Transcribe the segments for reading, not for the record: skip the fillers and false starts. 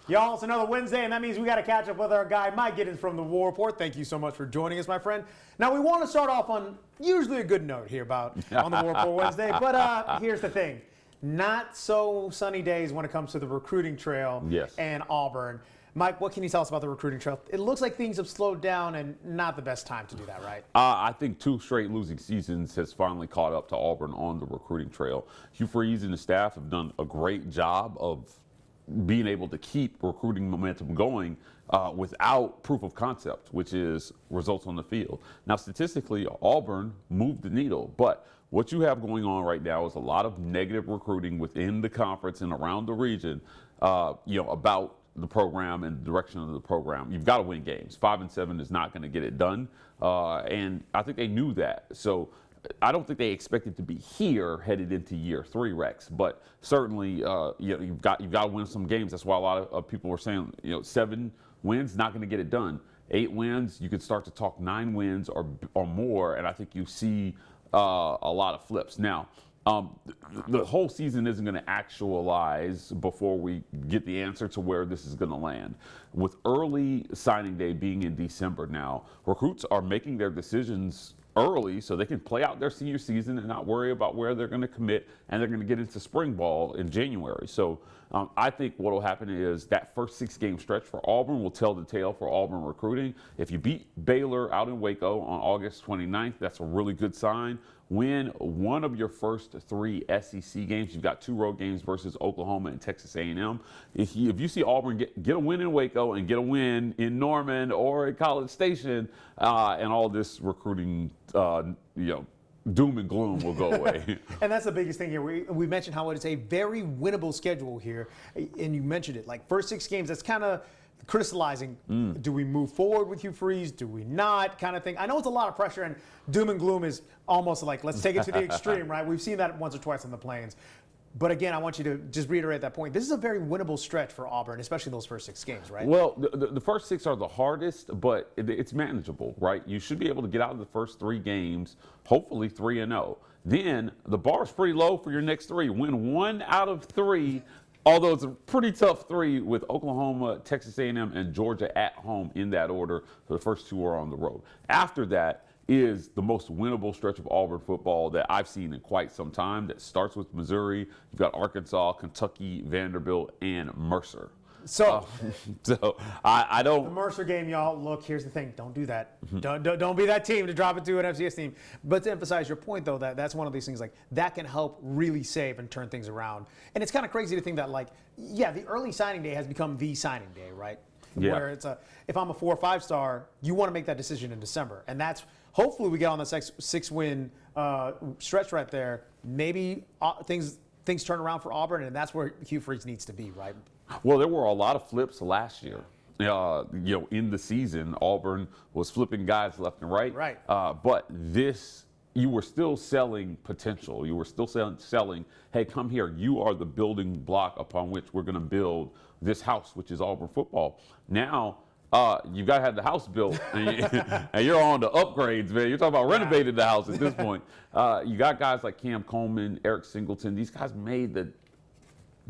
Y'all, it's another Wednesday, and that means we got to catch up with our guy, Mike Gittens from the War Rapport. Thank you so much for joining us, my friend. Now, we want to start off on usually a good note here on the War Rapport Wednesday, but here's the thing. Not so sunny days when it comes to the recruiting trail and Auburn. Mike, what can you tell us about the recruiting trail? It looks like things have slowed down and not the best time to do that, right? I think 2 straight losing seasons has finally caught up to Auburn on the recruiting trail. Hugh Freeze and the staff have done a great job of being able to keep recruiting momentum going without proof of concept, which is results on the field. Now, statistically, Auburn moved the needle, but what you have going on right now is a lot of negative recruiting within the conference and around the region, about the program and the direction of the program. You've got to win games. 5-7 is not going to get it done, and I think they knew that. So I don't think they expected to be here headed into year 3, Rex. But certainly, you've got to win some games. That's why a lot of people were saying, 7 wins not going to get it done. 8 wins, you could start to talk 9 wins or more, and I think you see a lot of flips. Now, the whole season isn't going to actualize before we get the answer to where this is going to land. With early signing day being in December now, recruits are making their decisions early so they can play out their senior season and not worry about where they're going to commit, and they're going to get into spring ball in January. So I think what will happen is that first 6-game stretch for Auburn will tell the tale for Auburn recruiting. If you beat Baylor out in Waco on August 29th, that's a really good sign. Win one of your first 3 SEC games. You've got 2 road games versus Oklahoma and Texas A&M. If you see Auburn get a win in Waco and get a win in Norman or at College Station, and all this recruiting, doom and gloom will go away. And that's the biggest thing here. We mentioned how it's a very winnable schedule here, and you mentioned it. Like first 6 games, that's kind of crystallizing. Do we move forward with Hugh Freeze? Do we not? Kind of thing. I know it's a lot of pressure, and doom and gloom is almost like let's take it to the extreme, right? We've seen that once or twice in the Plains. But again, I want you to just reiterate that point. This is a very winnable stretch for Auburn, especially those first 6 games, right? Well, the first 6 are the hardest, but it's manageable, right? You should be able to get out of the first 3 games, hopefully 3-0. Then the bar is pretty low for your next 3. Win 1 out of 3. Although it's a pretty tough 3 with Oklahoma, Texas A&M, and Georgia at home in that order. So the first 2 are on the road. After that is the most winnable stretch of Auburn football that I've seen in quite some time. That starts with Missouri. You've got Arkansas, Kentucky, Vanderbilt, and Mercer. So I don't. The Mercer game, y'all. Look, here's the thing. Don't do that. Don't be that team to drop it to an FCS team. But to emphasize your point, though, that's one of these things like that can help really save and turn things around. And it's kind of crazy to think that, the early signing day has become the signing day, right? Yeah. Where if I'm a 4 or 5 star, you want to make that decision in December, and that's hopefully we get on the 6-win stretch right there. Maybe things turn around for Auburn, and that's where Hugh Freeze needs to be, right? Well, there were a lot of flips last year. In the season, Auburn was flipping guys left and right. Right. But you were still selling potential. You were still selling, hey, come here. You are the building block upon which we're going to build this house, which is Auburn football. Now, you got to have the house built, and you're on the upgrades, man. You're talking about renovating the house at this point. You got guys like Cam Coleman, Eric Singleton. These guys made the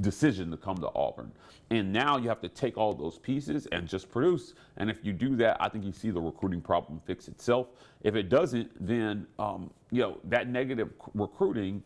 decision to come to Auburn. And now you have to take all those pieces and just produce. And if you do that, I think you see the recruiting problem fix itself. If it doesn't, then that negative recruiting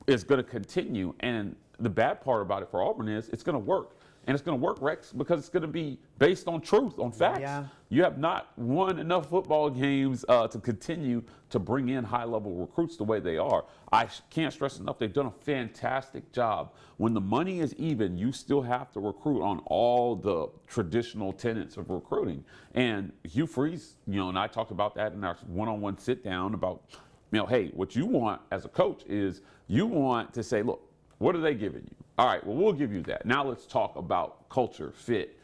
is going to continue. And the bad part about it for Auburn is it's going to work. And it's going to work, Rex, because it's going to be based on truth, on facts. Yeah. You have not won enough football games to continue to bring in high-level recruits the way they are. I can't stress enough, they've done a fantastic job. When the money is even, you still have to recruit on all the traditional tenets of recruiting. And Hugh Freeze, and I talked about that in our one-on-one sit-down about, hey, what you want as a coach is you want to say, look, what are they giving you? All right, well, we'll give you that. Now let's talk about culture, fit,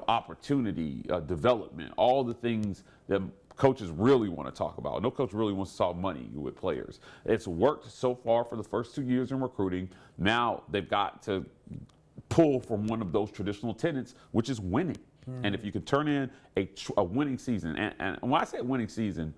opportunity, development, all the things that coaches really want to talk about. No coach really wants to talk money with players. It's worked so far for the first 2 years in recruiting. Now they've got to pull from one of those traditional tenets, which is winning. And if you can turn in a winning season, and when I say winning season,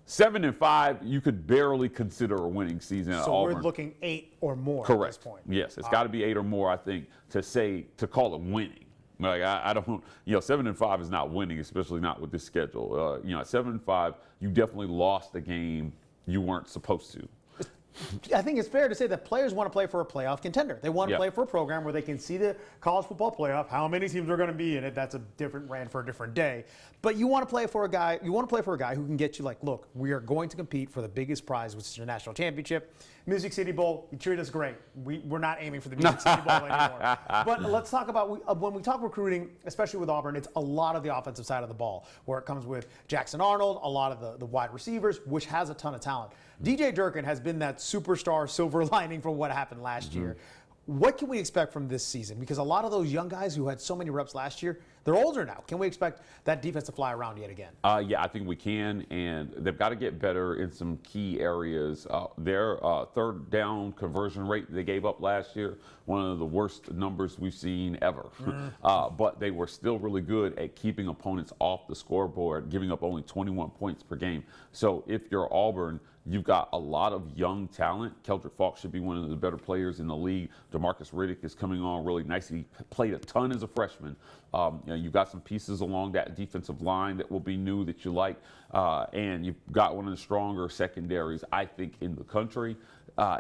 7-5, you could barely consider a winning season at Auburn. So we're looking 8 or more Correct. at this point. Yes, it's got to be 8 or more, I think, to call it winning. Like I don't, 7-5 is not winning, especially not with this schedule. At 7-5, you definitely lost a game you weren't supposed to. I think it's fair to say that players want to play for a playoff contender. They want to play for a program where they can see the college football playoff, how many teams are going to be in it. That's a different rant for a different day. But you want to play for a guy. You want to play for a guy who can get you like, look, we are going to compete for the biggest prize, which is your national championship. Music City Bowl, you treat us great. We're not aiming for the Music City Bowl anymore. But let's talk about when we talk recruiting, especially with Auburn, it's a lot of the offensive side of the ball, where it comes with Jackson Arnold, a lot of the wide receivers, which has a ton of talent. DJ Durkin has been that superstar silver lining from what happened last year. What can we expect from this season? Because a lot of those young guys who had so many reps last year, they're older now. Can we expect that defense to fly around yet again? Yeah, I think we can, and they've got to get better in some key areas. Their third down conversion rate they gave up last year, one of the worst numbers we've seen ever. But they were still really good at keeping opponents off the scoreboard, giving up only 21 points per game. So if you're Auburn, you've got a lot of young talent. Keldrick Falk should be one of the better players in the league. DeMarcus Riddick is coming on really nicely. He played a ton as a freshman. You've got some pieces along that defensive line that will be new that you like. And you've got one of the stronger secondaries, I think, in the country.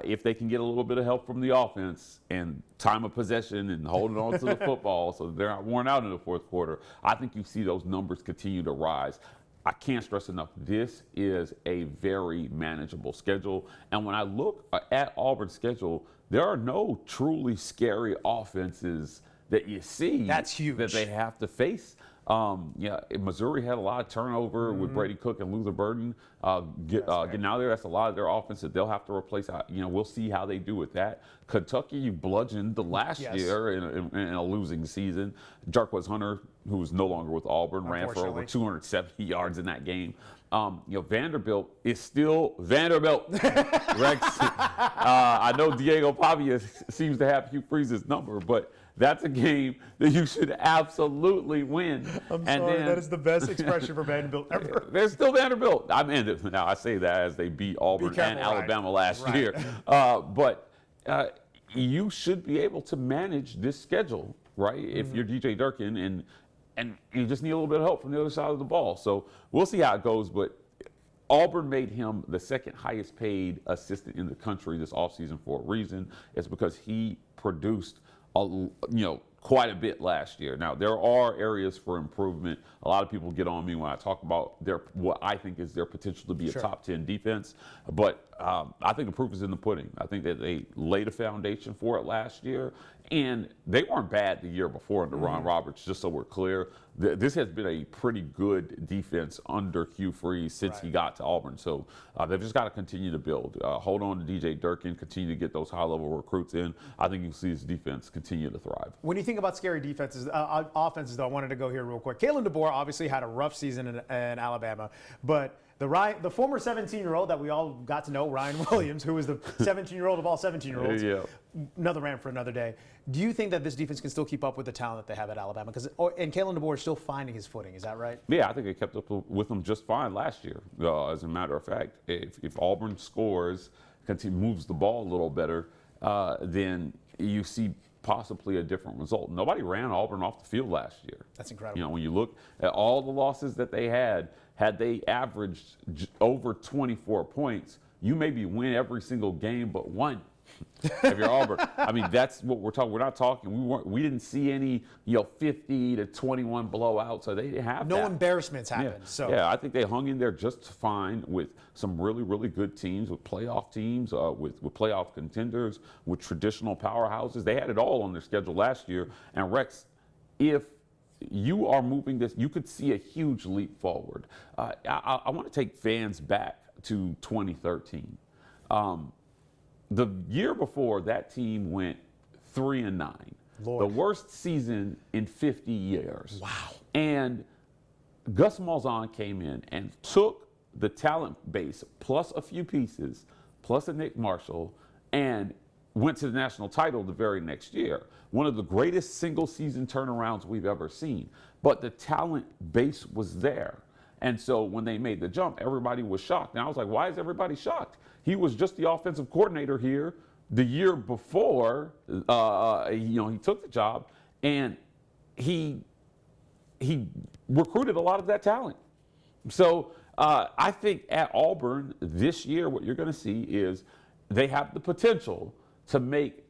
If they can get a little bit of help from the offense and time of possession and holding on to the football so they're not worn out in the fourth quarter, I think you see those numbers continue to rise. I can't stress enough, this is a very manageable schedule. And when I look at Auburn's schedule, there are no truly scary offenses that you see. That's huge. That they have to face. Missouri had a lot of turnover with Brady Cook and Luther Burden. Getting out there, that's a lot of their offense that they'll have to replace. We'll see how they do with that. Kentucky, you bludgeoned the last year in a losing season. Jarquez Hunter, who is no longer with Auburn, ran for over 270 yards in that game. Vanderbilt is still Vanderbilt. Rex, I know Diego Pavia seems to have Hugh Freeze's number, but that's a game that you should absolutely win. I'm sorry, that is the best expression for Vanderbilt ever. They're still Vanderbilt. Now I say that as they beat Auburn and Alabama last year. But you should be able to manage this schedule, right? If you're DJ Durkin and you just need a little bit of help from the other side of the ball. So we'll see how it goes. But Auburn made him the second highest paid assistant in the country this offseason for a reason. It's because he produced quite a bit last year. Now, there are areas for improvement. A lot of people get on me when I talk about what I think is their potential to be a top 10 defense. But I think the proof is in the pudding. I think that they laid a foundation for it last year. And they weren't bad the year before under Ron Roberts, just so we're clear. This has been a pretty good defense under Hugh Freeze since he got to Auburn. So they've just got to continue to build. Hold on to DJ Durkin, continue to get those high-level recruits in. I think you'll see this defense continue to thrive. When you think about scary offenses, though, I wanted to go here real quick. Kalen DeBoer obviously had a rough season in Alabama, but the former 17-year-old that we all got to know, Ryan Williams, who was the 17-year-old of all 17-year-olds, another rant for another day. Do you think that this defense can still keep up with the talent that they have at Alabama? And Kalen DeBoer is still finding his footing, is that right? Yeah, I think they kept up with them just fine last year. As a matter of fact, if Auburn scores, moves the ball a little better, then you see possibly a different result. Nobody ran Auburn off the field last year. That's incredible. When you look at all the losses that they had they averaged over 24 points, you maybe win every single game but one. If you're Auburn, I mean, that's what we're talking. We're not talking. We didn't see any 50 to 21 blowouts, so they didn't have no embarrassments happened. I think they hung in there just fine with some really, really good teams, with playoff teams, with playoff contenders, with traditional powerhouses. They had it all on their schedule last year. And Rex, if you are moving this, you could see a huge leap forward. I want to take fans back to 2013. The year before, that team went 3-9. The worst season in 50 years. Wow. And Gus Malzahn came in and took the talent base, plus a few pieces, plus a Nick Marshall, and went to the national title the very next year. One of the greatest single-season turnarounds we've ever seen. But the talent base was there. And so when they made the jump, everybody was shocked. And I was like, why is everybody shocked? He was just the offensive coordinator here the year before, he took the job. And he recruited a lot of that talent. So I think at Auburn this year, what you're going to see is they have the potential to make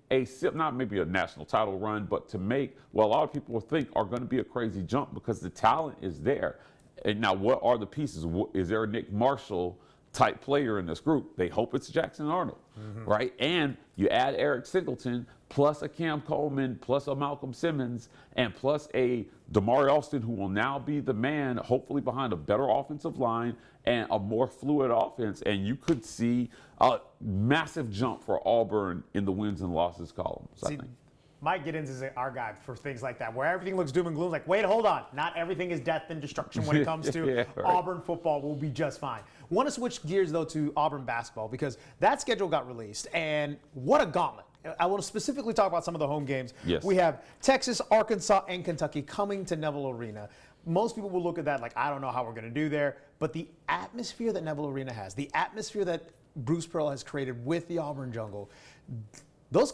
not maybe a national title run, but to make what a lot of people think are going to be a crazy jump because the talent is there. And now, what are the pieces? Is there a Nick Marshall type player in this group? They hope it's Jackson Arnold, right? And you add Eric Singleton, plus a Cam Coleman, plus a Malcolm Simmons, and plus a Damari Alston, who will now be the man, hopefully behind a better offensive line and a more fluid offense. And you could see a massive jump for Auburn in the wins and losses columns, I think. Mike Gittens is our guy for things like that, where everything looks doom and gloom. Like, wait, hold on. Not everything is death and destruction when it comes to Auburn football. Will be just fine. Want to switch gears, though, to Auburn basketball because that schedule got released, and what a gauntlet. I want to specifically talk about some of the home games. Yes. We have Texas, Arkansas, and Kentucky coming to Neville Arena. Most people will look at that like, I don't know how we're going to do there, but the atmosphere that Neville Arena has, the atmosphere that Bruce Pearl has created with the Auburn Jungle, those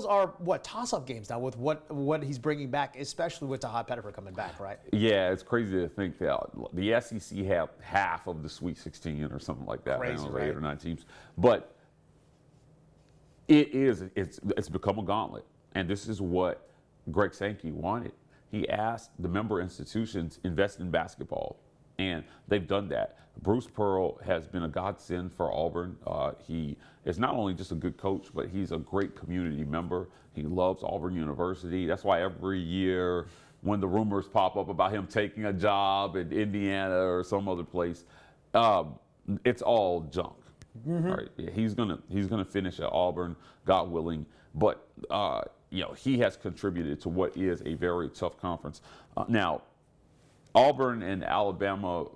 are what, toss-up games now with what he's bringing back, especially with Tahad Pettiford coming back, right? Yeah, it's crazy to think that the SEC have half of the Sweet 16 or something like that. Crazy, right? 8 or 9 teams. But it's become a gauntlet. And this is what Greg Sankey wanted. He asked the member institutions invest in basketball, and they've done that. Bruce Pearl has been a godsend for Auburn. He is not only just a good coach, but he's a great community member. He loves Auburn University. That's why every year when the rumors pop up about him taking a job in Indiana or some other place, it's all junk. Right? He's gonna finish at Auburn, God willing. But he has contributed to what is a very tough conference. Now, Auburn and Alabama,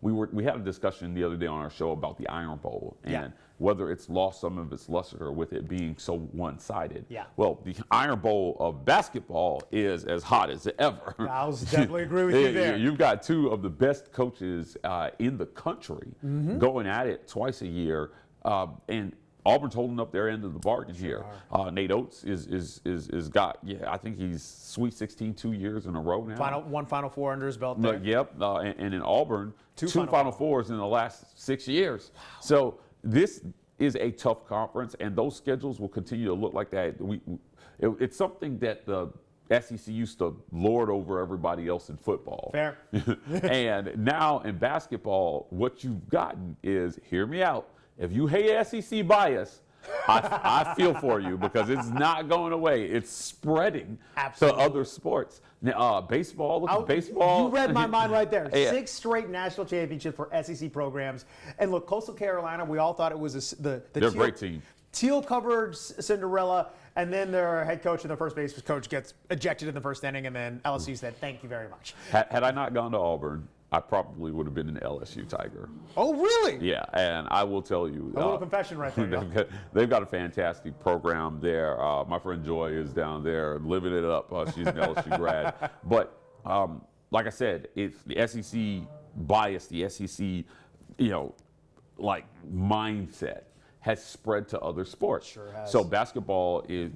we had a discussion the other day on our show about the Iron Bowl and whether it's lost some of its luster with it being so one-sided. Yeah. Well, the Iron Bowl of basketball is as hot as ever. I'll definitely agree with you there. You've got two of the best coaches in the country going at it twice a year, and Auburn's holding up their end of the bargain here. Nate Oates is got, I think he's Sweet 16 2 years in a row now. One Final Four under his belt there. And in Auburn, two Final Fours in the last 6 years. Wow. So this is a tough conference, and those schedules will continue to look like that. It's something that the SEC used to lord over everybody else in football. Fair. And now in basketball, what you've gotten is, hear me out, if you hate SEC bias, I feel for you because it's not going away. It's spreading to other sports. Now, baseball, look at baseball. You read my mind right there. 6 straight national championships for SEC programs. And look, Coastal Carolina, we all thought it was they're a great team. Teal-covered Cinderella, and then their head coach and their first base coach gets ejected in the first inning, and then LSU said, thank you very much. Had I not gone to Auburn, I probably would have been an LSU Tiger. Oh, really? Yeah, and I will tell you. A little confession right there. They've got a fantastic program there. My friend Joy is down there living it up. She's an LSU grad. But like I said, it's the SEC bias, the SEC, mindset has spread to other sports. Sure has. So basketball is,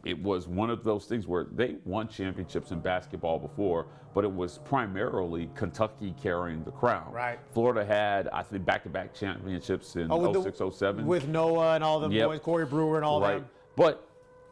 it was one of those things where they won championships in basketball before, but it was primarily Kentucky carrying the crown. Right. Florida had, I think, back-to-back championships in 06, 07. With Noah and all the boys, Corey Brewer and all that. But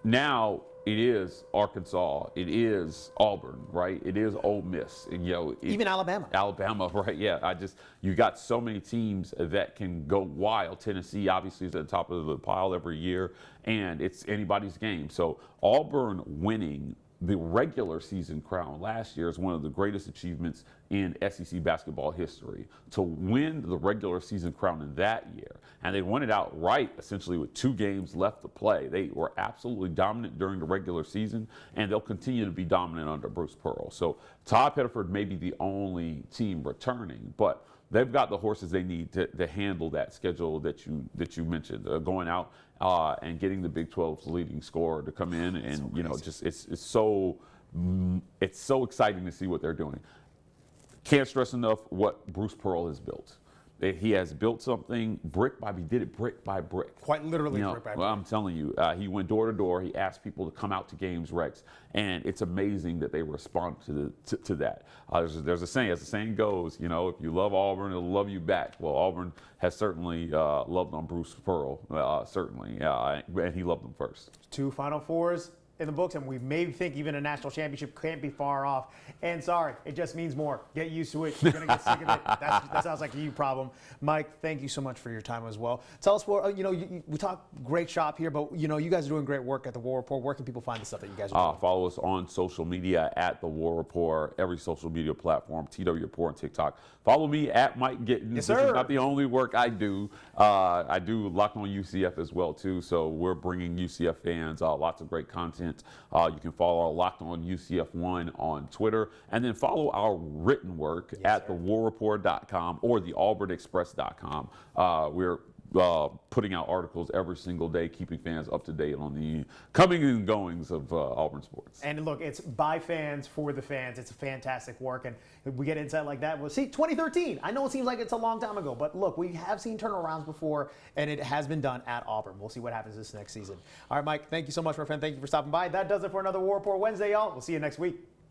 now it is Arkansas, it is Auburn, right? It is Ole Miss, even Alabama. Alabama, right? Yeah, you got so many teams that can go wild. Tennessee obviously is at the top of the pile every year, and it's anybody's game. So Auburn winning the regular season crown last year is one of the greatest achievements in SEC basketball history. To win the regular season crown in that year, and they won it outright essentially with 2 games left to play. They were absolutely dominant during the regular season, and they'll continue to be dominant under Bruce Pearl. So Todd Pettiford may be the only team returning, but they've got the horses they need to handle that schedule that you mentioned, going out and getting the Big 12's leading scorer to come in, and it's so exciting to see what they're doing. Can't stress enough what Bruce Pearl has built. He has built something brick by brick. He did it brick by brick. Quite literally brick by brick. Well, I'm telling you, he went door to door. He asked people to come out to games, Rex, and it's amazing that they respond to that. There's a saying, as the saying goes, if you love Auburn, it'll love you back. Well, Auburn has certainly loved on Bruce Pearl, certainly, and he loved them first. 2 Final Fours in the books, and we may think even a national championship can't be far off. And sorry, it just means more. Get used to it. You're going to get sick of it. That sounds like a you problem. Mike, thank you so much for your time as well. Tell us more. We talk great shop here, but you guys are doing great work at the War Rapport. Where can people find the stuff that you guys are doing? Follow us on social media at the War Rapport, every social media platform, TW Rapport on TikTok. Follow me at Mike Gittens. Yes, sir. This is not the only work I do. I do Locked On UCF as well too. So we're bringing UCF fans lots of great content. You can follow our Locked On UCF1 on Twitter, and then follow our written work at thewarreport.com or theauburnexpress.com. We're putting out articles every single day, keeping fans up to date on the coming and goings of Auburn sports. And look, it's by fans for the fans. It's a fantastic work, and we get insight like that. Well, see, 2013. I know it seems like it's a long time ago, but look, we have seen turnarounds before, and it has been done at Auburn. We'll see what happens this next season. All right, Mike, thank you so much, my friend. Thank you for stopping by. That does it for another War Rapport Wednesday, y'all. We'll see you next week.